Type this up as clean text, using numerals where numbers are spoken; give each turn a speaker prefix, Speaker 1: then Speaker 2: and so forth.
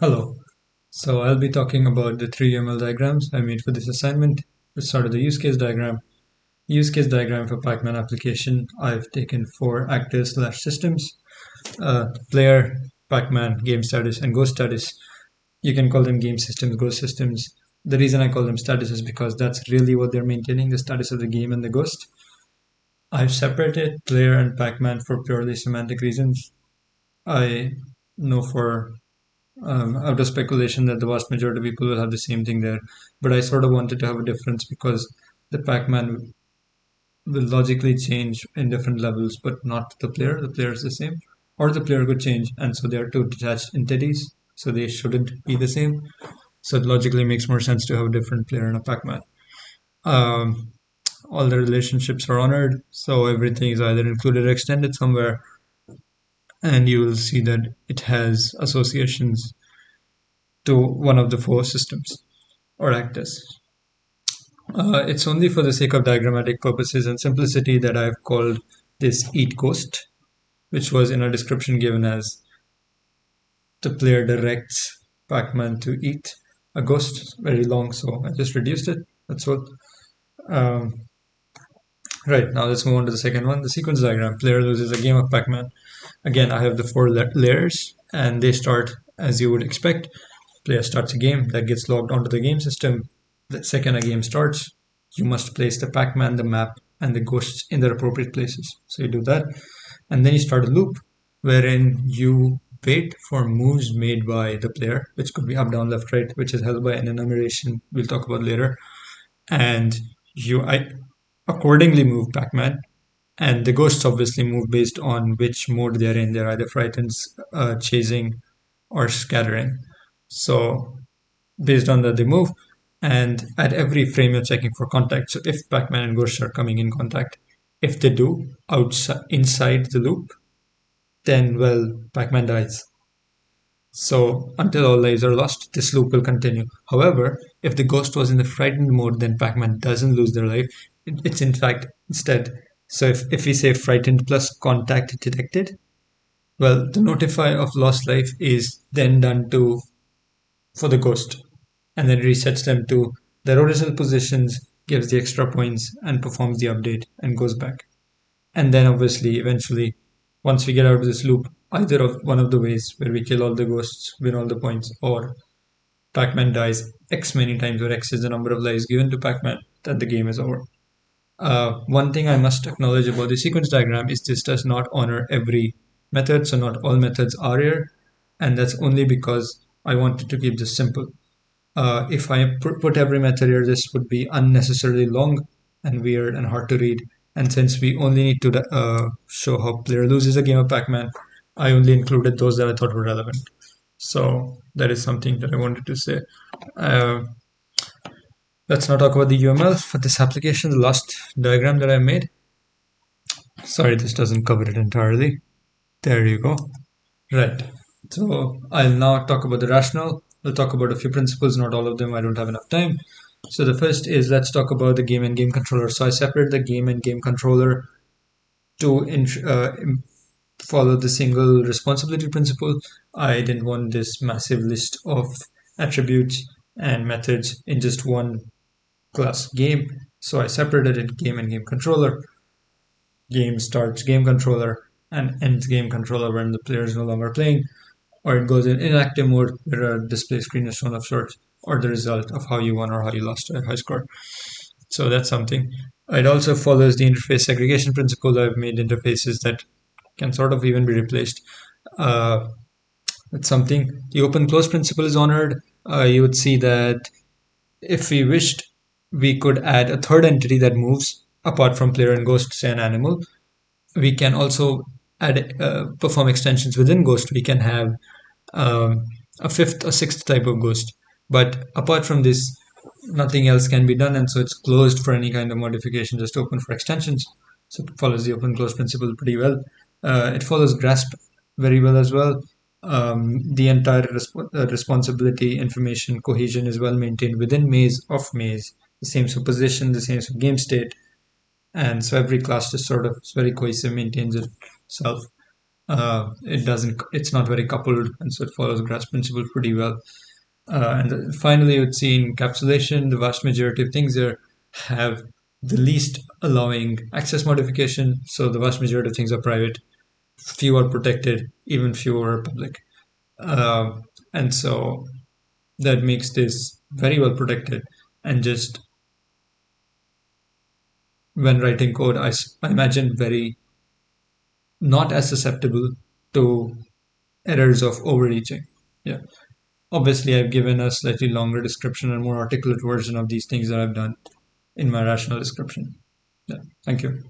Speaker 1: Hello. So I'll be talking about the three UML diagrams I made for this assignment. We started the use case diagram. Use case diagram for Pac Man application. I've taken four actors slash systems: player, Pac Man, game status, and ghost status. You can call them game systems, ghost systems. The reason I call them status is because that's really what they're maintaining, the status of the game and the ghost. I've separated player and Pac Man for purely semantic reasons. I know for out of speculation that the vast majority of people will have the same thing there. But I sort of wanted to have a difference because the Pac-Man will logically change in different levels, but not the player. The player is the same, or the player could change, and so they are two detached entities, so they shouldn't be the same. So it logically makes more sense to have a different player in a Pac-Man. Um, all the relationships are honored, so everything is either included or extended somewhere, and you will see that it has associations to one of the four systems or actors. It's only for the sake of diagrammatic purposes and simplicity that I've called this eat ghost, which was in a description given as the player directs Pac-Man to eat a ghost. Very long, so I just reduced it. That's all. Um, right, now let's move on to the second one, the sequence diagram. Player loses a game of Pac-Man. Again, I have the four layers, and they start as you would expect. Player starts a game that gets logged onto the game system. The second a game starts, you must place the Pac-Man, the map, and the ghosts in their appropriate places. So you do that, and then you start a loop wherein you wait for moves made by the player, which could be up, down, left, right, which is held by an enumeration we'll talk about later, and you accordingly move Pac-Man, and the ghosts obviously move based on which mode they're in. They're either frightened, chasing, or scattering. So based on that, they move. And at every frame, you're checking for contact. So if Pac-Man and Ghost are coming in contact, if they do outside inside the loop, then well, Pac-Man dies. So until all lives are lost, this loop will continue. However, if the ghost was in the frightened mode, then Pac-Man doesn't lose their life. It's in fact instead. So if we say frightened plus contact detected, well, the notify of lost life is then done to for the ghost, and then resets them to their original positions, gives the extra points, and performs the update and goes back. And then obviously, eventually, once we get out of this loop, either of one of the ways where we kill all the ghosts, win all the points, or Pac-Man dies X many times, where X is the number of lives given to Pac-Man, then the game is over. One thing I must acknowledge about the sequence diagram is this does not honor every method, so not all methods are here, and that's only because I wanted to keep this simple. If I put every method here, this would be unnecessarily long and weird and hard to read. And since we only need to show how player loses a game of Pac-Man, I only included those that I thought were relevant. So that is something that I wanted to say. Uh, let's now talk about the UML for this application, the last diagram that I made. Sorry, this doesn't cover it entirely. There you go. Right. So I'll now talk about the rationale. We'll talk about a few principles, not all of them. I don't have enough time. So the first is let's talk about the game and game controller. So I separated the game and game controller to follow the single responsibility principle. I didn't want this massive list of attributes and methods in just one class game. So I separated it game and game controller. Game starts game controller and ends game controller when the player is no longer playing, or it goes in inactive mode where a display screen is shown of sorts, or the result of how you won or how you lost a high score. So that's something. It also follows the interface segregation principle. I've made interfaces that can sort of even be replaced. Uh, it's something. The open close principle is honored. You would see that if we wished, we could add a third entity that moves apart from player and ghost, say an animal. We can also add perform extensions within ghost. We can have a fifth or sixth type of ghost. But apart from this, nothing else can be done, and so it's closed for any kind of modification, just open for extensions. So it follows the open close principle pretty well. It follows grasp very well as well. The entire responsibility, information, cohesion is well maintained within maze of maze. The same for position, the same for game state, and so every class just sort of is very cohesive, maintains itself. It doesn't. It's not very coupled, and so it follows Grass principle pretty well. And finally, you would see encapsulation. The vast majority of things there have the least allowing access modification. So the vast majority of things are private. Few are protected. Even fewer are public. And so that makes this very well protected. And just when writing code, I imagine very not as susceptible to errors of overreaching. Yeah. Obviously, I've given a slightly longer description and more articulate version of these things that I've done in my rational description. Yeah. Thank you.